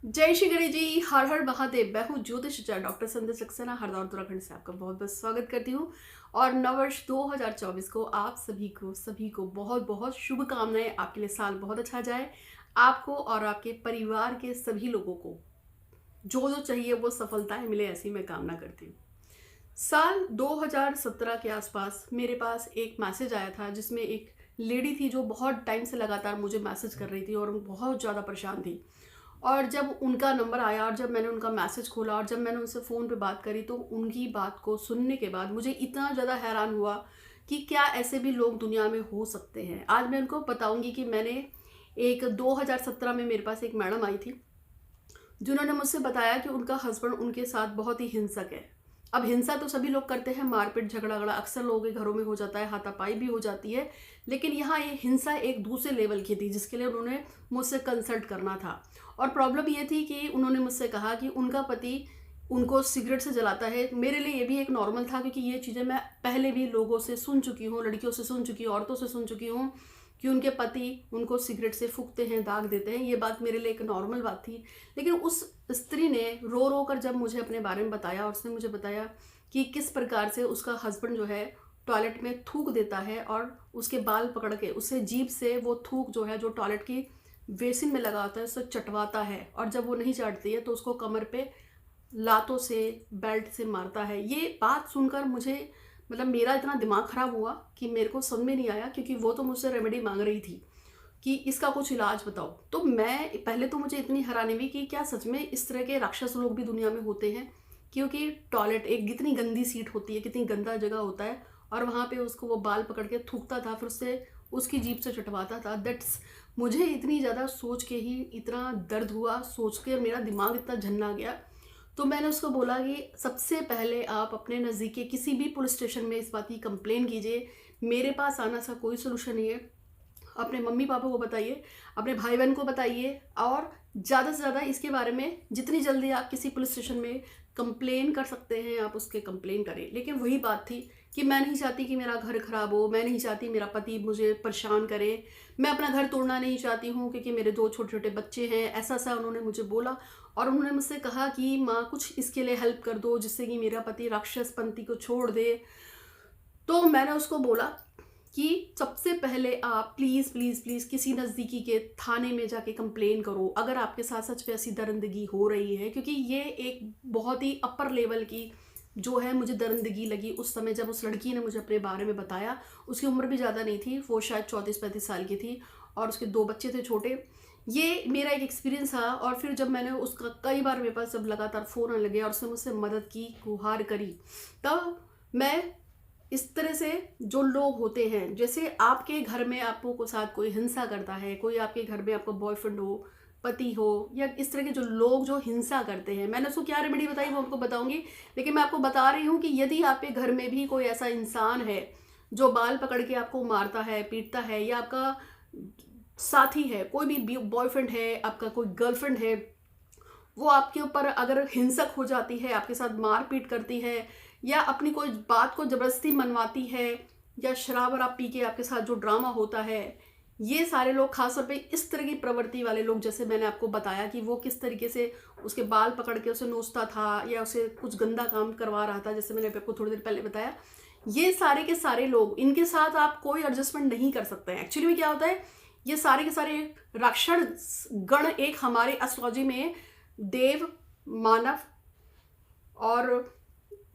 जय श्री गणेश जी। हर हर महादेव। मैं हूँ ज्योतिषाचार्य डॉक्टर संध्या सक्सेना हरदौर उत्तराखंड से आपका बहुत बहुत स्वागत करती हूँ। और नववर्ष 2024 को आप सभी को बहुत बहुत शुभकामनाएं। आपके लिए साल बहुत अच्छा जाए। आपको और आपके परिवार के सभी लोगों को जो जो चाहिए वो सफलताएं मिले, ऐसी मैं कामना करती हूँ। साल 2017 के आसपास मेरे पास एक मैसेज आया था जिसमें एक लेडी थी जो बहुत टाइम से लगातार मुझे मैसेज कर रही थी और बहुत ज़्यादा परेशान थी। और जब उनका नंबर आया और जब मैंने उनका मैसेज खोला और जब मैंने उनसे फ़ोन पे बात करी, तो उनकी बात को सुनने के बाद मुझे इतना ज़्यादा हैरान हुआ कि क्या ऐसे भी लोग दुनिया में हो सकते हैं। आज मैं उनको बताऊंगी कि मैंने 2017 में मेरे पास एक मैडम आई थी जिन्होंने मुझसे बताया कि उनका हस्बैंड उनके साथ बहुत ही हिंसक है। अब हिंसा तो सभी लोग करते हैं, मारपीट झगड़ा अक्सर लोगों के घरों में हो जाता है, हाथापाई भी हो जाती है। लेकिन यहाँ ये हिंसा एक दूसरे लेवल की थी जिसके लिए उन्होंने मुझसे कंसल्ट करना था। और प्रॉब्लम ये थी कि उन्होंने मुझसे कहा कि उनका पति उनको सिगरेट से जलाता है। मेरे लिए ये भी एक नॉर्मल था क्योंकि ये चीज़ें मैं पहले भी लोगों से सुन चुकी हूँ, लड़कियों से सुन चुकी हूँ, औरतों से सुन चुकी हूँ कि उनके पति उनको सिगरेट से फूंकते हैं, दाग देते हैं। ये बात मेरे लिए एक नॉर्मल बात थी। लेकिन उस स्त्री ने रो रो कर जब मुझे अपने बारे में बताया और उसने मुझे बताया कि किस प्रकार से उसका हस्बैंड जो है टॉयलेट में थूक देता है और उसके बाल पकड़ के उससे जीभ से वो थूक जो है जो टॉयलेट की बेसिन में लगा होता है उससे चटवाता है, और जब वो नहीं चाटती है तो उसको कमर पे लातों से बेल्ट से मारता है। ये बात सुनकर मुझे मतलब मेरा इतना दिमाग ख़राब हुआ कि मेरे को समझ में नहीं आया, क्योंकि वो तो मुझसे रेमेडी मांग रही थी कि इसका कुछ इलाज बताओ। तो मैं पहले तो मुझे इतनी हैरानी हुई कि क्या सच में इस तरह के राक्षस लोग भी दुनिया में होते हैं। क्योंकि टॉयलेट एक कितनी गंदी सीट होती है, कितनी गंदा जगह होता है, और वहाँ पे उसको वो बाल पकड़ के थूकता था, फिर उससे उसकी जीभ से चटवाता था। दैट्स मुझे इतनी ज़्यादा सोच के ही इतना दर्द हुआ, सोच के मेरा दिमाग इतना झन्ना गया। तो मैंने उसको बोला कि सबसे पहले आप अपने नज़दीक के किसी भी पुलिस स्टेशन में इस बात की कंप्लेन कीजिए। मेरे पास आना सा कोई सोल्यूशन नहीं है। अपने मम्मी पापा को बताइए, अपने भाई बहन को बताइए, और ज़्यादा से ज़्यादा इसके बारे में जितनी जल्दी आप किसी पुलिस स्टेशन में कंप्लेन कर सकते हैं आप उसके कंप्लेन करें। लेकिन वही बात थी कि मैं नहीं चाहती कि मेरा घर ख़राब हो, मैं नहीं चाहती मेरा पति मुझे परेशान करे, मैं अपना घर तोड़ना नहीं चाहती हूँ क्योंकि मेरे 2 छोटे छोटे बच्चे हैं। ऐसा सा उन्होंने मुझे बोला और उन्होंने मुझसे कहा कि माँ कुछ इसके लिए हेल्प कर दो जिससे कि मेरा पति राक्षसपंथी को छोड़ दे। तो मैंने उसको बोला कि सबसे पहले आप प्लीज़ प्लीज़ प्लीज़ किसी नज़दीकी के थाने में जाके कंप्लेन करो अगर आपके साथ सच में ऐसी दरिंदगी हो रही है। क्योंकि ये एक बहुत ही अपर लेवल की जो है मुझे दरिंदगी लगी उस समय जब उस लड़की ने मुझे अपने बारे में बताया। उसकी उम्र भी ज़्यादा नहीं थी, वो शायद 34-35 साल की थी और उसके 2 बच्चे थे छोटे। ये मेरा एक एक्सपीरियंस था। और फिर जब मैंने उसका कई बार मेरे पास जब लगातार फ़ोन आने लगे और उसने मुझसे मदद की, गुहार करी, तब मैं इस तरह से जो लोग होते हैं, जैसे आपके घर में आपको को साथ कोई हिंसा करता है, कोई आपके घर में आपका बॉयफ्रेंड हो, पति हो, या इस तरह के जो लोग जो हिंसा करते हैं, मैंने उसको क्या रेमेडी बताई वो आपको बताऊंगी। लेकिन मैं आपको बता रही हूँ कि यदि आपके घर में भी कोई ऐसा इंसान है जो बाल पकड़ के आपको मारता है, पीटता है, या आपका साथी है, कोई भी बॉयफ्रेंड है, आपका कोई गर्लफ्रेंड है, वो आपके ऊपर अगर हिंसक हो जाती है, आपके साथ मारपीट करती है, या अपनी कोई बात को ज़बरदस्ती मनवाती है, या शराब वराब पी के आपके साथ जो ड्रामा होता है, ये सारे लोग खासतौर पे इस तरह की प्रवृत्ति वाले लोग, जैसे मैंने आपको बताया कि वो किस तरीके से उसके बाल पकड़ के उसे नोचता था या उसे कुछ गंदा काम करवा रहा था, जैसे मैंने आपको थोड़ी देर पहले बताया। ये सारे के सारे लोग, इनके साथ आप कोई एडजस्टमेंट नहीं कर सकते हैं। एक्चुअली में क्या होता है, ये सारे के सारे राक्षस गण एक हमारे एस्ट्रोलॉजी में देव, मानव और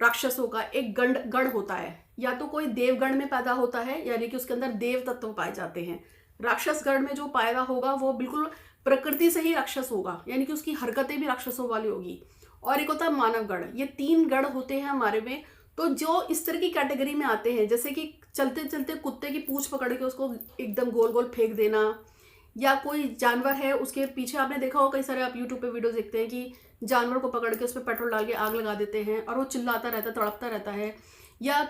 राक्षसों का एक गण गण होता है। या तो कोई देवगण में पैदा होता है, यानी कि उसके अंदर देव तत्व पाए जाते हैं। राक्षस गण में जो पैदा होगा वो बिल्कुल प्रकृति से ही राक्षस होगा, यानी कि उसकी हरकतें भी राक्षसों वाली होगी। और एक होता है मानव गण। ये 3 गण होते हैं हमारे में। तो जो इस तरह की कैटेगरी में आते हैं, जैसे कि चलते चलते कुत्ते की पूंछ पकड़ के उसको एकदम गोल गोल फेंक देना, या कोई जानवर है उसके पीछे, आपने देखा हो कई सारे आप यूट्यूब पे वीडियो देखते हैं कि जानवर को पकड़ के उस पर पेट्रोल डाल के आग लगा देते हैं और वो चिल्लाता रहता है, तड़पता रहता है। या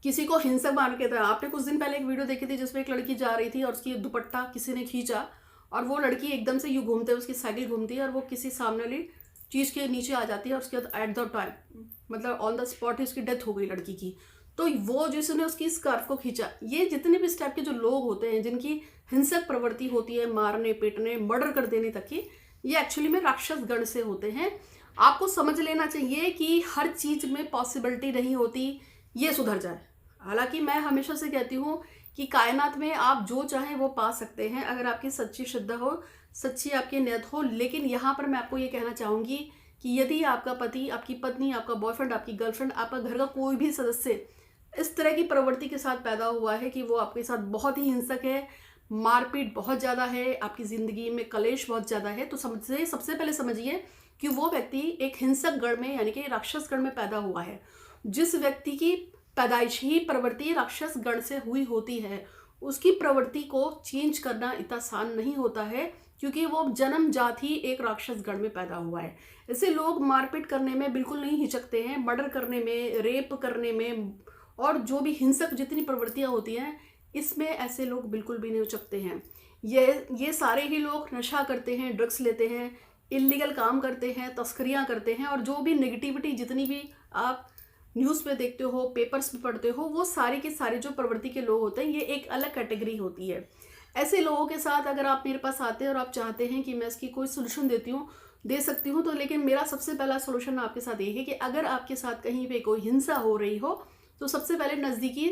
किसी को हिंसक मान के था। आपने कुछ दिन पहले एक वीडियो देखी थी जिसमें एक लड़की जा रही थी और उसकी दुपट्टा किसी ने खींचा और वो लड़की एकदम से यूँ घूमते, उसकी साइकिल घूमती है और वो किसी सामने वाली चीज़ के नीचे आ जाती है, और उसके बाद एट द टाइम मतलब ऑन द स्पॉट ही उसकी डेथ हो गई लड़की की। तो वो जिसने उसकी स्कार्फ को खींचा, ये जितने भी इस टाइप के जो लोग होते हैं जिनकी हिंसक प्रवृत्ति होती है, मारने पीटने मर्डर कर देने तक की, ये एक्चुअली में राक्षस गण से होते हैं। आपको समझ लेना चाहिए कि हर चीज़ में पॉसिबिलिटी नहीं होती ये सुधर जाए। हालांकि मैं हमेशा से कहती हूँ कि कायनात में आप जो चाहें वो पा सकते हैं अगर आपकी सच्ची श्रद्धा हो, सच्ची आपकी नियत हो। लेकिन यहाँ पर मैं आपको ये कहना चाहूँगी कि यदि आपका पति, आपकी पत्नी, आपका बॉयफ्रेंड, आपकी गर्लफ्रेंड, आपका घर का कोई भी सदस्य इस तरह की प्रवृत्ति के साथ पैदा हुआ है कि वो आपके साथ बहुत ही हिंसक है, मारपीट बहुत ज़्यादा है, आपकी ज़िंदगी में कलेश बहुत ज़्यादा है, तो सबसे पहले समझिए कि वो व्यक्ति एक हिंसक गण में यानी कि राक्षस गण में पैदा हुआ है। जिस व्यक्ति की पैदाइश ही प्रवृत्ति राक्षस गण से हुई होती है, उसकी प्रवृत्ति को चेंज करना इतना आसान नहीं होता है, क्योंकि वो जन्मजात ही एक राक्षस गण में पैदा हुआ है। ऐसे लोग मारपीट करने में बिल्कुल नहीं हिचकते हैं, मर्डर करने में, रेप करने में, और जो भी हिंसक जितनी प्रवृत्तियाँ होती हैं इसमें ऐसे लोग बिल्कुल भी नहीं हिचकते हैं। ये सारे ही लोग नशा करते हैं, ड्रग्स लेते हैं, इल्लीगल काम करते हैं, तस्करियाँ करते हैं, और जो भी नेगेटिविटी जितनी भी आप न्यूज़ पे देखते हो, पेपर्स में पढ़ते हो, वो सारे के सारे जो प्रवृत्ति के लोग होते हैं ये एक अलग कैटेगरी होती है। ऐसे लोगों के साथ अगर आप मेरे पास आते हैं और आप चाहते हैं कि मैं इसकी कोई सोल्यूशन दे सकती हूँ, तो लेकिन मेरा सबसे पहला सोल्यूशन आपके साथ ये है कि अगर आपके साथ कहीं पे कोई हिंसा हो रही हो तो सबसे पहले नज़दीकी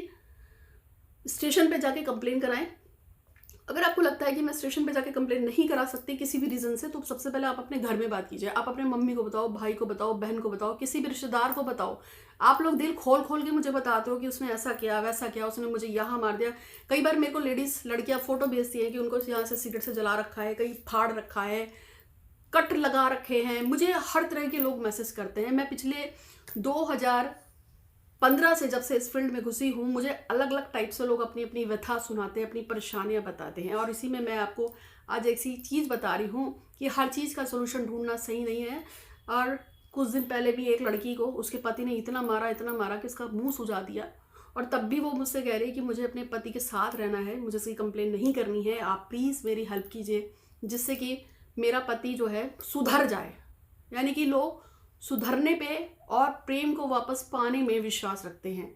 स्टेशन पे जाके कंप्लेन कराएं। अगर आपको लगता है कि मैं स्टेशन पे जाके कंप्लेन नहीं करा सकती किसी भी रीज़न से, तो सबसे पहले आप अपने घर में बात कीजिए। आप अपने मम्मी को बताओ, भाई को बताओ, बहन को बताओ, किसी भी रिश्तेदार को बताओ। आप लोग दिल खोल खोल के मुझे बताते हो कि उसने ऐसा किया, वैसा किया, उसने मुझे यहाँ मार दिया। कई बार मेरे को लेडीज़ लड़कियाँ फ़ोटो भेजती हैं कि उनको यहाँ से सिगरेट से जला रखा है, कहीं फाड़ रखा है, कट लगा रखे हैं। मुझे हर तरह के लोग मैसेज करते हैं। मैं पिछले 2015 से जब से इस फील्ड में घुसी हूँ, मुझे अलग अलग टाइप से लोग अपनी अपनी व्यथा सुनाते हैं, अपनी परेशानियाँ बताते हैं, और इसी में मैं आपको आज एक सी चीज़ बता रही हूँ कि हर चीज़ का सोल्यूशन ढूंढना सही नहीं है। और कुछ दिन पहले भी एक लड़की को उसके पति ने इतना मारा कि उसका मुंह सुजा दिया, और तब भी वो मुझसे कह रही कि मुझे अपने पति के साथ रहना है, मुझे इसकी कंप्लेन नहीं करनी है, आप प्लीज़ मेरी हेल्प कीजिए जिससे कि मेरा पति जो है सुधर जाए। यानी कि लोग सुधरने पे और प्रेम को वापस पाने में विश्वास रखते हैं।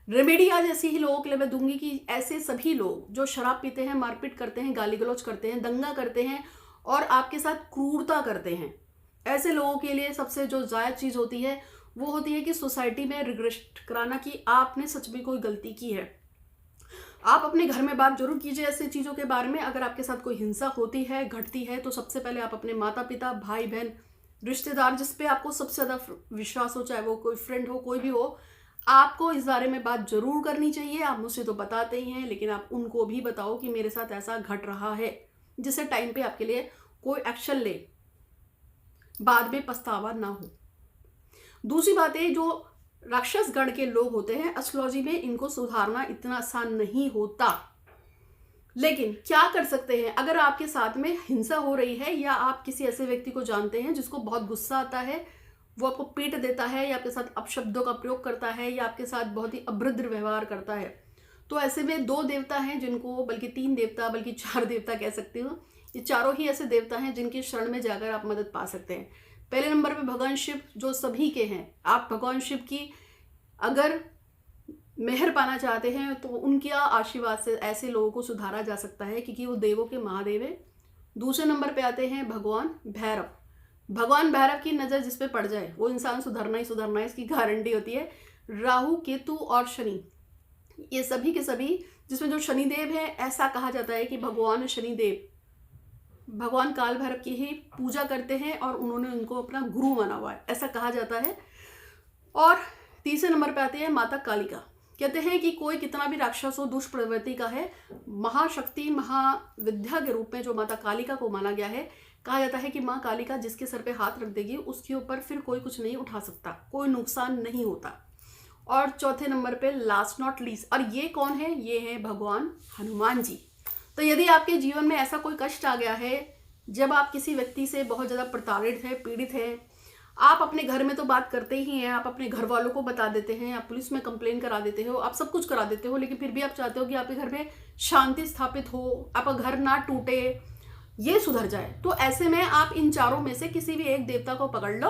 रेमेडी आज ऐसी ही लोगों के लिए मैं दूंगी कि ऐसे सभी लोग जो शराब पीते हैं, मारपीट करते हैं, गाली गलौज करते हैं, दंगा करते हैं और आपके साथ क्रूरता करते हैं, ऐसे लोगों के लिए सबसे जो जायज़ चीज़ होती है वो होती है कि सोसाइटी में रिग्रेट कराना कि आपने सच में कोई गलती की है। आप अपने घर में बात जरूर कीजिए ऐसी चीज़ों के बारे में। अगर आपके साथ कोई हिंसा होती है, घटती है, तो सबसे पहले आप अपने माता पिता, भाई बहन, रिश्तेदार जिस पे आपको सबसे ज़्यादा विश्वास हो, चाहे वो कोई फ्रेंड हो, कोई भी हो, आपको इस बारे में बात जरूर करनी चाहिए। आप मुझसे तो बताते ही हैं, लेकिन आप उनको भी बताओ कि मेरे साथ ऐसा घट रहा है, जिससे टाइम पे आपके लिए कोई एक्शन ले, बाद में पछतावा ना हो। दूसरी बात है, जो राक्षस गण के लोग होते हैं एस्ट्रोलॉजी में इनको सुधारना इतना आसान नहीं होता। लेकिन क्या कर सकते हैं, अगर आपके साथ में हिंसा हो रही है या आप किसी ऐसे व्यक्ति को जानते हैं जिसको बहुत गुस्सा आता है, वो आपको पीट देता है या आपके साथ अपशब्दों का प्रयोग करता है या आपके साथ बहुत ही अभद्र व्यवहार करता है, तो ऐसे में 2 देवता हैं जिनको, बल्कि 3 देवता, बल्कि 4 देवता कह सकती हूँ। ये चारों ही ऐसे देवता हैं जिनके शरण में जाकर आप मदद पा सकते हैं। पहले नंबर पे भगवान शिव जो सभी के हैं। आप भगवान शिव की अगर मेहर पाना चाहते हैं तो उनके आशीर्वाद से ऐसे लोगों को सुधारा जा सकता है, क्योंकि वो देवों के महादेव है। दूसरे नंबर पे आते हैं भगवान भैरव। भगवान भैरव की नज़र जिस पे पड़ जाए वो इंसान सुधरना ही सुधरना है, इसकी गारंटी होती है। राहु, केतु और शनि, ये सभी के सभी, जिसमें जो शनिदेव है, ऐसा कहा जाता है कि भगवान शनिदेव भगवान काल भैरव की ही पूजा करते हैं और उन्होंने उनको अपना गुरु माना हुआ है, ऐसा कहा जाता है। और तीसरे नंबर पे आती है माता कालिका। कहते हैं कि कोई कितना भी राक्षस हो, दुष्ट प्रवृत्ति का है, महाशक्ति, महाविद्या के रूप में जो माता कालिका को माना गया है। कहा जाता है कि माँ कालिका जिसके सर पे हाथ रख देगी उसके ऊपर फिर कोई कुछ नहीं उठा सकता, कोई नुकसान नहीं होता। और चौथे नंबर पे लास्ट नॉट लीस्ट, और ये कौन है, ये है भगवान हनुमान जी। तो यदि आपके जीवन में ऐसा कोई कष्ट आ गया है, जब आप किसी व्यक्ति से बहुत ज़्यादा प्रताड़ित है, पीड़ित है, आप अपने घर में तो बात करते ही हैं, आप अपने घर वालों को बता देते हैं, आप पुलिस में कंप्लेन करा देते हो, आप सब कुछ करा देते हो, लेकिन फिर भी आप चाहते हो कि आपके घर में शांति स्थापित हो, आपका घर ना टूटे, ये सुधर जाए, तो ऐसे में आप इन चारों में से किसी भी एक देवता को पकड़ लो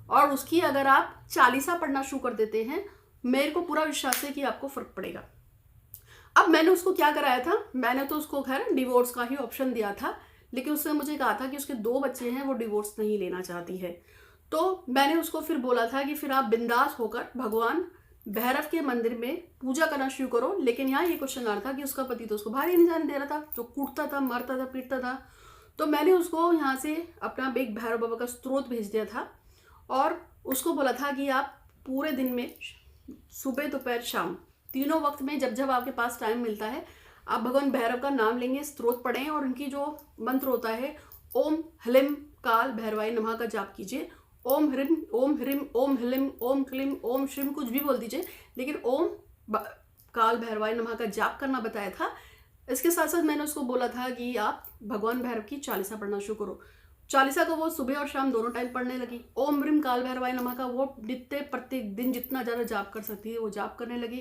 और उसकी अगर आप चालीसा पढ़ना शुरू कर देते हैं, मेरे को पूरा विश्वास है कि आपको फर्क पड़ेगा। अब मैंने उसको क्या कराया था, मैंने तो उसको खैर डिवोर्स का ही ऑप्शन दिया था, लेकिन उसने मुझे कहा था कि उसके 2 बच्चे हैं, वो डिवोर्स नहीं लेना चाहती है। तो मैंने उसको फिर बोला था कि फिर आप बिंदास होकर भगवान भैरव के मंदिर में पूजा करना शुरू करो। लेकिन यहाँ ये क्वेश्चन आ रहा था कि उसका पति तो उसको बाहर ही नहीं जाने दे रहा था, जो कूटता था, मारता था, पीटता था। तो मैंने उसको यहाँ से अपना एक भैरव बाबा का स्त्रोत भेज दिया था और उसको बोला था कि आप पूरे दिन में सुबह, दोपहर, शाम, तीनों वक्त में जब जब आपके पास टाइम मिलता है आप भगवान भैरव का नाम लेंगे, स्त्रोत पढ़ें और उनकी जो मंत्र होता है ओम ह्लीम काल भैरवाय नमः का जाप कीजिए। ओम ह्रीम, ओम ह्रीम, ओम ह्लीम, ओम क्लीम, ओम श्रीम, कुछ भी बोल दीजिए, लेकिन ओम काल भैरवाय नमः का जाप करना बताया था। इसके साथ साथ मैंने उसको बोला था कि आप भगवान भैरव की चालीसा पढ़ना शुरू करो। चालीसा को वो सुबह और शाम दोनों टाइम पढ़ने लगी। ओम ह्रीम काल भैरवाय नमः का वो नित्य प्रत्येक दिन जितना ज़्यादा जाप कर सकती है वो जाप करने लगी।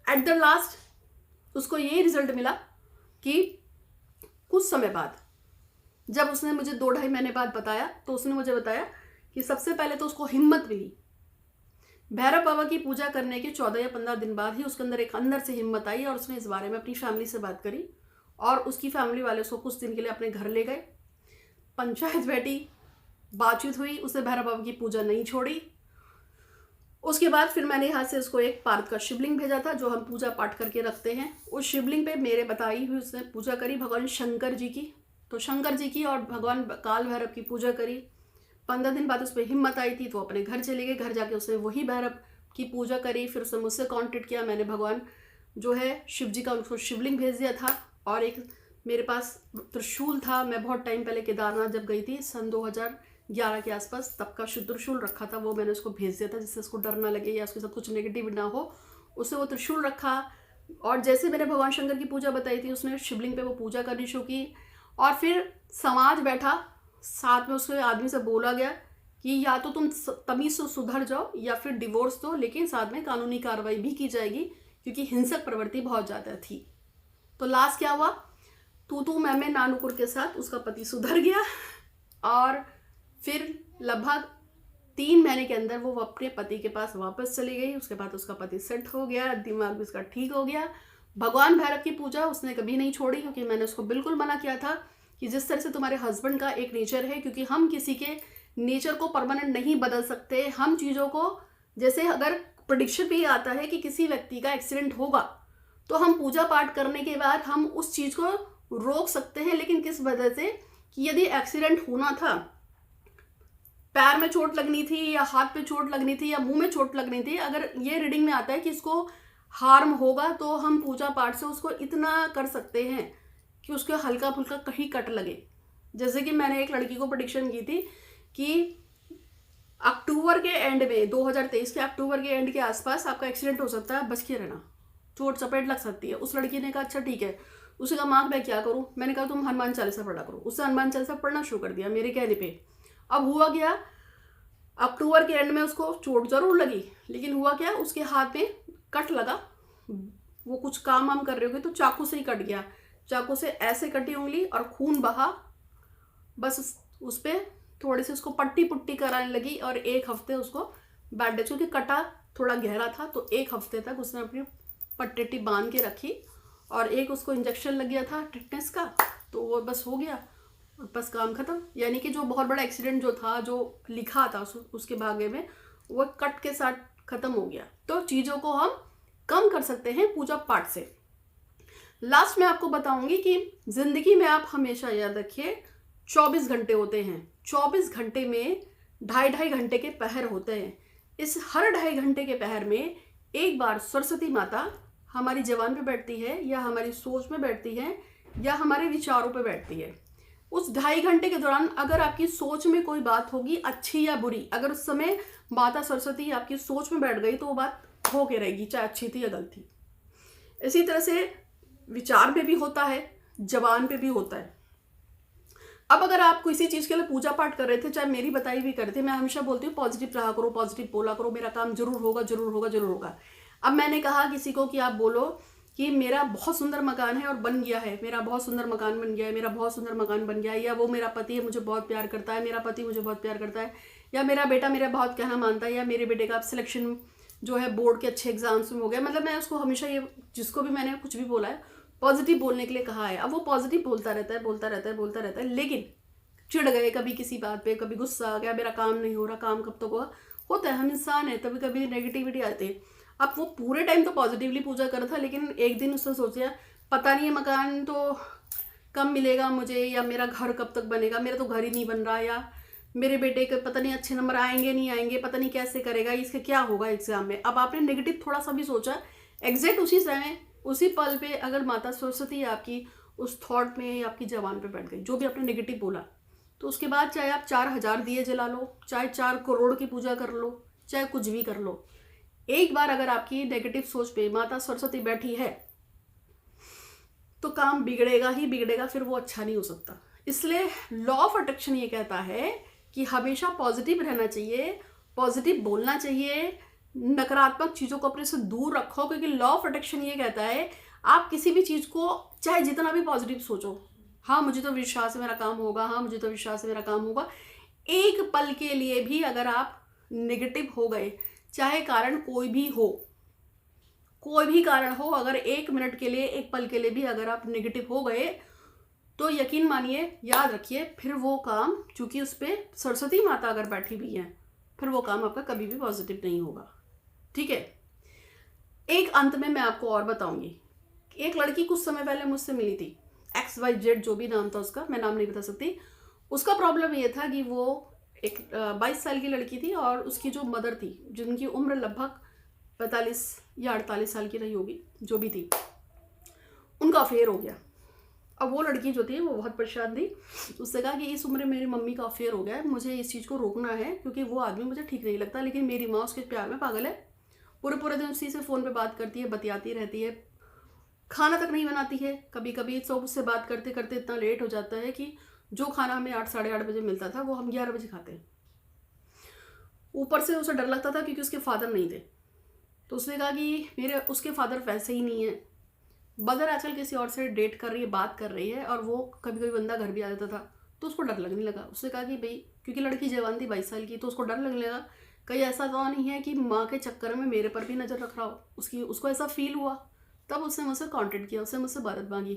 एट द लास्ट उसको ये रिजल्ट मिला कि कुछ समय बाद जब उसने मुझे 2-2.5 महीने बाद बताया तो उसने मुझे बताया कि सबसे पहले तो उसको हिम्मत मिली। भैरव बाबा की पूजा करने के 14 या 15 दिन बाद ही उसके अंदर एक अंदर से हिम्मत आई और उसने इस बारे में अपनी फैमिली से बात करी और उसकी फैमिली वाले उसको कुछ दिन के लिए अपने घर ले गए। पंचायत बैठी, बातचीत हुई, उसने भैरव बाबा की पूजा नहीं छोड़ी। उसके बाद फिर मैंने यहाँ से उसको एक पार्थ का शिवलिंग भेजा था जो हम पूजा पाठ करके रखते हैं। उस शिवलिंग पे मेरे बताई हुई उसने पूजा करी भगवान शंकर जी की। तो शंकर जी की और भगवान काल भैरव की पूजा करी। 15 दिन बाद उस पर हिम्मत आई थी तो अपने घर चले गए। घर जाके उसने वही भैरव की पूजा करी। फिर उसने मुझसे कॉन्टेक्ट किया, मैंने भगवान जो है शिव जी का उसको शिवलिंग भेज दिया था और एक मेरे पास त्रिशूल था। मैं बहुत टाइम पहले केदारनाथ जब गई थी सन 2011 के आसपास, तब का त्रिशूल रखा था, वो मैंने उसको भेज दिया था जिससे उसको डर ना लगे या उसके साथ कुछ नेगेटिव ना हो। उससे वो त्रिशूल रखा और जैसे मैंने भगवान शंकर की पूजा बताई थी उसने शिवलिंग पे वो पूजा करनी शुरू की। और फिर समाज बैठा, साथ में उसके आदमी से बोला गया कि या तो तुम तमीज़ से सुधर जाओ या फिर डिवोर्स दो, लेकिन साथ में कानूनी कार्रवाई भी की जाएगी क्योंकि हिंसक प्रवृत्ति बहुत ज़्यादा थी। तो लास्ट क्या हुआ, तू मैं नानुकुर के साथ उसका पति सुधर गया और फिर लगभग 3 महीने के अंदर वो अपने पति के पास वापस चली गई। उसके बाद उसका पति सेट हो गया, दिमाग भी उसका ठीक हो गया। भगवान भैरव की पूजा उसने कभी नहीं छोड़ी क्योंकि मैंने उसको बिल्कुल मना किया था कि जिस तरह से तुम्हारे हस्बैंड का एक नेचर है, क्योंकि हम किसी के नेचर को परमानेंट नहीं बदल सकते। हम चीज़ों को, जैसे अगर प्रेडिक्शन भी आता है कि किसी व्यक्ति का एक्सीडेंट होगा तो हम पूजा पाठ करने के बाद हम उस चीज़ को रोक सकते हैं, लेकिन किस वजह से कि यदि एक्सीडेंट होना था, पैर में चोट लगनी थी या हाथ पे चोट लगनी थी या मुंह में चोट लगनी थी, अगर ये रीडिंग में आता है कि इसको हार्म होगा तो हम पूजा पाठ से उसको इतना कर सकते हैं कि उसको हल्का फुल्का कहीं कट लगे। जैसे कि मैंने एक लड़की को प्रेडिक्शन की थी कि अक्टूबर के एंड में, 2023 के अक्टूबर के एंड के आसपास आपका एक्सीडेंट हो सकता है, बच के रहना, चोट चपेट लग सकती है। उस लड़की ने कहा अच्छा ठीक है। उसने कहा माँ मैं क्या करूँ? मैंने कहा तुम हनुमान चालीसा पढ़ा करो। उसने हनुमान चालीसा पढ़ना शुरू कर दिया मेरे कहने पे। अब हुआ क्या, अक्टूबर के एंड में उसको चोट जरूर लगी, लेकिन हुआ क्या, उसके हाथ में कट लगा। वो कुछ काम वाम कर रहे होंगे तो चाकू से ही कट गया। चाकू से ऐसे कटी उंगली और खून बहा। बस उस पर थोड़ी सी उसको पट्टी पुट्टी कराने लगी और 1 हफ्ते उसको बैंडेज, क्योंकि कटा थोड़ा गहरा था तो 1 हफ्ते तक उसने अपनी पट्टी बांध के रखी और एक उसको इंजेक्शन लग गया था टिटनेस का, तो वो बस हो गया और बस काम खत्म। यानी कि जो बहुत बड़ा एक्सीडेंट जो था, जो लिखा था उसके भाग्य में, वो कट के साथ खत्म हो गया। तो चीज़ों को हम कम कर सकते हैं पूजा पाठ से। लास्ट में आपको बताऊंगी कि जिंदगी में आप हमेशा याद रखिए 24 घंटे होते हैं। 24 घंटे में 2.5 घंटे के पहर होते हैं। इस हर 2.5 घंटे के पहर में एक बार सरस्वती माता हमारी जबान पे बैठती है या हमारी सोच में बैठती है या हमारे विचारों पे बैठती है। उस 2.5 घंटे के दौरान अगर आपकी सोच में कोई बात होगी अच्छी या बुरी, अगर उस समय माता सरस्वती आपकी सोच में बैठ गई तो वो बात हो के रहेगी, चाहे अच्छी थी या गलती। इसी तरह से विचार पे भी होता है, जबान पे भी होता है। अब अगर आप किसी चीज़ के लिए पूजा पाठ कर रहे थे, चाहे मेरी बताई भी कर रहे थे, मैं हमेशा बोलती हूँ पॉजिटिव रहा करो, पॉजिटिव बोला करो, मेरा काम जरूर होगा, जरूर होगा, जरूर होगा। अब मैंने कहा किसी को कि आप बोलो कि मेरा बहुत सुंदर मकान है और बन गया है, मेरा बहुत सुंदर मकान बन गया है, मेरा बहुत सुंदर मकान बन गया है, या वो मेरा पति है मुझे बहुत प्यार करता है, मेरा पति मुझे बहुत प्यार करता है, या मेरा बेटा मेरा बहुत कहना मानता है, या मेरे बेटे का सिलेक्शन जो है बोर्ड के अच्छे एग्जाम्स में हो गया। मतलब मैं उसको हमेशा ये, जिसको भी मैंने कुछ भी बोला है पॉजिटिव बोलने के लिए कहा है। अब वो पॉजिटिव बोलता रहता है, बोलता रहता है, बोलता रहता है, लेकिन चिढ़ गए कभी किसी बात पे, कभी गुस्सा आ गया, मेरा काम नहीं हो रहा, काम कब तक होगा, होता है, हम इंसान है, कभी कभी नेगेटिविटी आती है। अब वो पूरे टाइम तो पॉजिटिवली पूजा कर था, लेकिन एक दिन उसने सोचा पता नहीं है मकान तो कब मिलेगा मुझे, या मेरा घर कब तक बनेगा, मेरा तो घर ही नहीं बन रहा, या मेरे बेटे के पता नहीं अच्छे नंबर आएंगे नहीं आएंगे, पता नहीं कैसे करेगा, इसका क्या होगा एग्जाम में। अब आपने नेगेटिव थोड़ा सा भी सोचा, एग्जैक्ट उसी समय उसी पल पे अगर माता सरस्वती आपकी उस थॉट में आपकी जबान पे बैठ गई, जो भी आपने नेगेटिव बोला, तो उसके बाद चाहे आप 4000 दिए जला लो, चाहे 4 करोड़ की पूजा कर लो, चाहे कुछ भी कर लो, एक बार अगर आपकी नेगेटिव सोच पे माता सरस्वती बैठी है तो काम बिगड़ेगा ही बिगड़ेगा, फिर वो अच्छा नहीं हो सकता। इसलिए लॉ ऑफ अट्रैक्शन ये कहता है कि हमेशा पॉजिटिव रहना चाहिए, पॉजिटिव बोलना चाहिए, नकारात्मक चीज़ों को अपने से दूर रखो, क्योंकि लॉ ऑफ अट्रैक्शन ये कहता है आप किसी भी चीज़ को चाहे जितना भी पॉजिटिव सोचो, हाँ मुझे तो विश्वास है मेरा काम होगा, हाँ मुझे तो विश्वास है मेरा काम होगा, एक पल के लिए भी अगर आप नेगेटिव हो गए, चाहे कारण कोई भी हो, कोई भी कारण हो, अगर 1 मिनट के लिए, 1 पल के लिए भी अगर आप नेगेटिव हो गए, तो यकीन मानिए, याद रखिए, फिर वो काम, चूंकि उस पर सरस्वती माता अगर बैठी भी है, फिर वो काम आपका कभी भी पॉजिटिव नहीं होगा। ठीक है। एक अंत में मैं आपको और बताऊंगी, एक लड़की कुछ समय पहले मुझसे मिली थी, XYZ जो भी नाम था उसका, मैं नाम नहीं बता सकती। उसका प्रॉब्लम ये था कि वो एक 22 साल की लड़की थी, और उसकी जो मदर थी, जिनकी उम्र लगभग 45 या 48 साल की रही होगी, जो भी थी, उनका अफेयर हो गया। अब वो लड़की जो थी वो बहुत परेशान थी, उससे कहा कि इस उम्र में मेरी मम्मी का अफेयर हो गया है, मुझे इस चीज़ को रोकना है, क्योंकि वो आदमी मुझे ठीक नहीं लगता, लेकिन मेरी माँ उसके प्यार में पागल है, पूरे पूरे दिन उसी से फ़ोन पे बात करती है, बतियाती रहती है, खाना तक नहीं बनाती है, कभी कभी तो उससे बात करते करते इतना लेट हो जाता है कि जो खाना हमें 8 साढ़े 8 बजे मिलता था वो हम 11 बजे खाते हैं। ऊपर से उसे डर लगता था क्योंकि उसके फादर नहीं थे, तो उसने कहा कि उसके फादर वैसे ही नहीं है, मदर आजकल किसी और से डेट कर रही है, बात कर रही है, और वो कभी कभी बंदा घर भी आ जाता था, तो उसको डर लगने लगा। उसने कहा कि भाई, क्योंकि लड़की जवान थी 22 साल की, तो उसको डर लगने लगा कहीं ऐसा तो नहीं है कि माँ के चक्कर में मेरे पर भी नज़र रख रहा हो, उसको ऐसा फील हुआ। तब उसने मुझसे कांटेक्ट किया, उसने मुझसे मदद मांगी,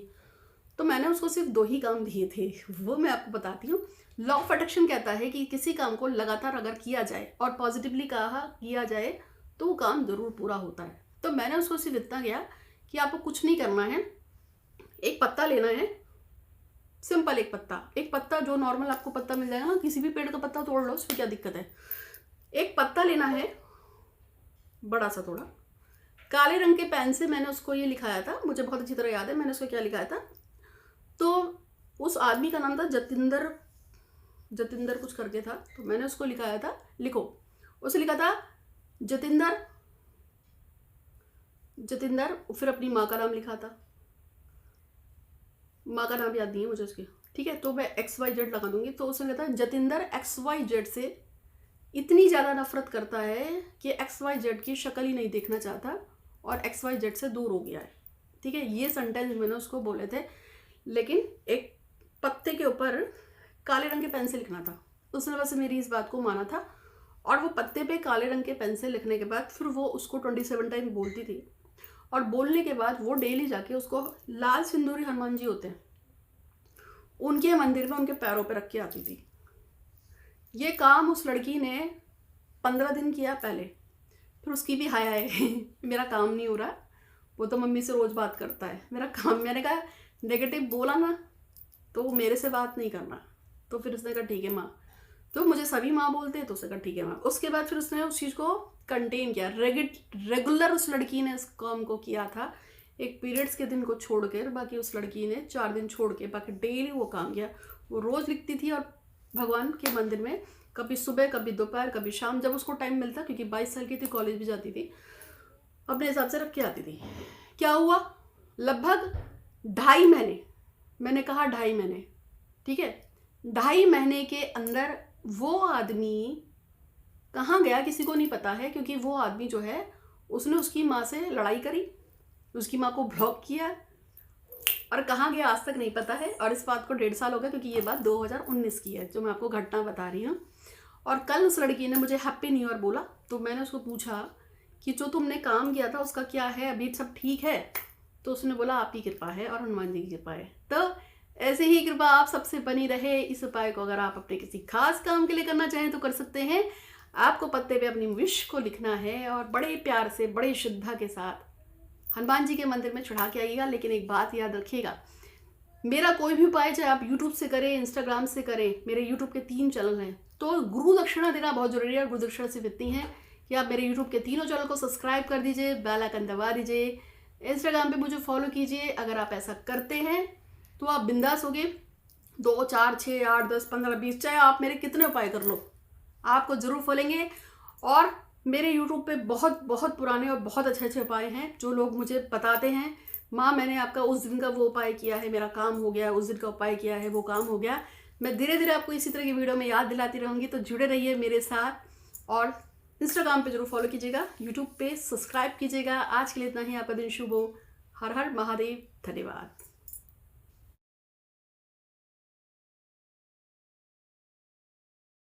तो मैंने उसको सिर्फ 2 ही काम दिए थे, वो मैं आपको बताती हूँ। लॉ ऑफ अट्रैक्शन कहता है कि किसी काम को लगातार अगर किया जाए और पॉजिटिवली किया जाए तो वो काम ज़रूर पूरा होता है। तो मैंने उसको सिर्फ इतना किया कि आपको कुछ नहीं करना है, एक पत्ता लेना है, सिंपल एक पत्ता जो नॉर्मल आपको पत्ता मिल जाएगा ना, किसी भी पेड़ का पत्ता तोड़ लो, उसमें क्या दिक्कत है। एक पत्ता लेना है, बड़ा सा थोड़ा, काले रंग के पेन से मैंने उसको ये लिखाया था, मुझे बहुत अच्छी तरह याद है मैंने उसको क्या लिखाया था। तो उस आदमी का नाम था जतिंदर कुछ करके था, तो मैंने उसको लिखाया था, लिखो, उसे लिखा था जतिंदर, फिर अपनी माँ का नाम लिखा था, माँ का नाम याद नहीं है मुझे उसकी, ठीक है, तो मैं XYZ लगा दूंगी। तो उसने लिखा था जतिंदर XYZ से इतनी ज़्यादा नफरत करता है कि XYZ की शक्ल ही नहीं देखना चाहता और XYZ से दूर हो गया है। ठीक है, ये सेंटेंस मैंने उसको बोले थे, लेकिन एक पत्ते के ऊपर काले रंग के पेन से लिखना था। उसने बस मेरी इस बात को माना था, और वो पत्ते पे काले रंग के पेन से लिखने के बाद फिर वो उसको 27 टाइम बोलती थी, और बोलने के बाद वो डेली जाके उसको लाल सिंदूरी हनुमान जी होते हैं, उनके मंदिर में उनके पैरों पे रख के आती थी। ये काम उस लड़की ने 15 दिन किया पहले, फिर उसकी भी हाय हाय मेरा काम नहीं हो रहा, वो तो मम्मी से रोज़ बात करता है, मेरा काम, मैंने कहा नेगेटिव बोला ना तो मेरे से बात नहीं करना। तो फिर उसने कहा ठीक है माँ, तो मुझे सभी माँ बोलते हैं, तो उसने कहा ठीक है माँ। उसके बाद फिर उसने उस चीज़ को कंटेन किया, रेगुलर उस लड़की ने इस काम को किया था, एक पीरियड्स के दिन को छोड़कर, बाकी उस लड़की ने 4 दिन छोड़ के बाकी डेली वो काम किया। वो रोज़ लिखती थी, और भगवान के मंदिर में कभी सुबह, कभी दोपहर, कभी शाम, जब उसको टाइम मिलता, क्योंकि 22 साल की थी, कॉलेज भी जाती थी, अपने हिसाब से रख के आती थी। क्या हुआ, लगभग 2.5 महीने, मैंने कहा 2.5 महीने, ठीक है, 2.5 महीने के अंदर वो आदमी कहाँ गया किसी को नहीं पता है, क्योंकि वो आदमी जो है उसने उसकी माँ से लड़ाई करी, उसकी माँ को ब्लॉक किया, और कहाँ गया आज तक नहीं पता है। और इस बात को 1.5 साल हो गया, क्योंकि ये बात 2019 की है जो मैं आपको घटना बता रही हूँ। और कल उस लड़की ने मुझे हैप्पी न्यू ईयर बोला, तो मैंने उसको पूछा कि जो तुमने काम किया था उसका क्या है, अभी सब ठीक है। तो उसने बोला आपकी कृपा है और हनुमान जी की कृपा है। तो ऐसे ही कृपा आप सबसे बनी रहे। इस उपाय को अगर आप अपने किसी खास काम के लिए करना चाहें तो कर सकते हैं। आपको पत्ते पे अपनी विश को लिखना है और बड़े प्यार से, बड़े श्रद्धा के साथ हनुमान जी के मंदिर में चढ़ा के आइएगा। लेकिन एक बात याद रखिएगा, मेरा कोई भी उपाय चाहे आप यूट्यूब से करें, इंस्टाग्राम से करें, मेरे यूट्यूब के 3 चैनल हैं, तो गुरु दक्षिणा देना बहुत जरूरी है। गुरु दक्षिणा सिर्फ इतनी है कि आप मेरे यूट्यूब के तीनों चैनल को सब्सक्राइब कर दीजिए, बेल आइकन दबा दीजिए, इंस्टाग्राम पे मुझे फॉलो कीजिए। अगर आप ऐसा करते हैं तो आप बिंदास होगे। 2, 4, 6, 8, 10, 15, 20, चाहे आप मेरे कितने उपाय कर लो, आपको ज़रूर फलेंगे। और मेरे यूट्यूब पे बहुत बहुत पुराने और बहुत अच्छे अच्छे उपाय हैं जो लोग मुझे बताते हैं, माँ मैंने आपका उस दिन का वो उपाय किया है, मेरा काम हो गया, उस दिन का उपाय किया है, वो काम हो गया। मैं धीरे धीरे आपको इसी तरह की वीडियो में याद दिलाती रहूँगी, तो जुड़े रहिए मेरे साथ। और इंस्टाग्राम पे जरूर फॉलो कीजिएगा, यूट्यूब पे सब्सक्राइब कीजिएगा। आज के लिए इतना ही। आपका दिन शुभ हो। हर हर महादेव। धन्यवाद।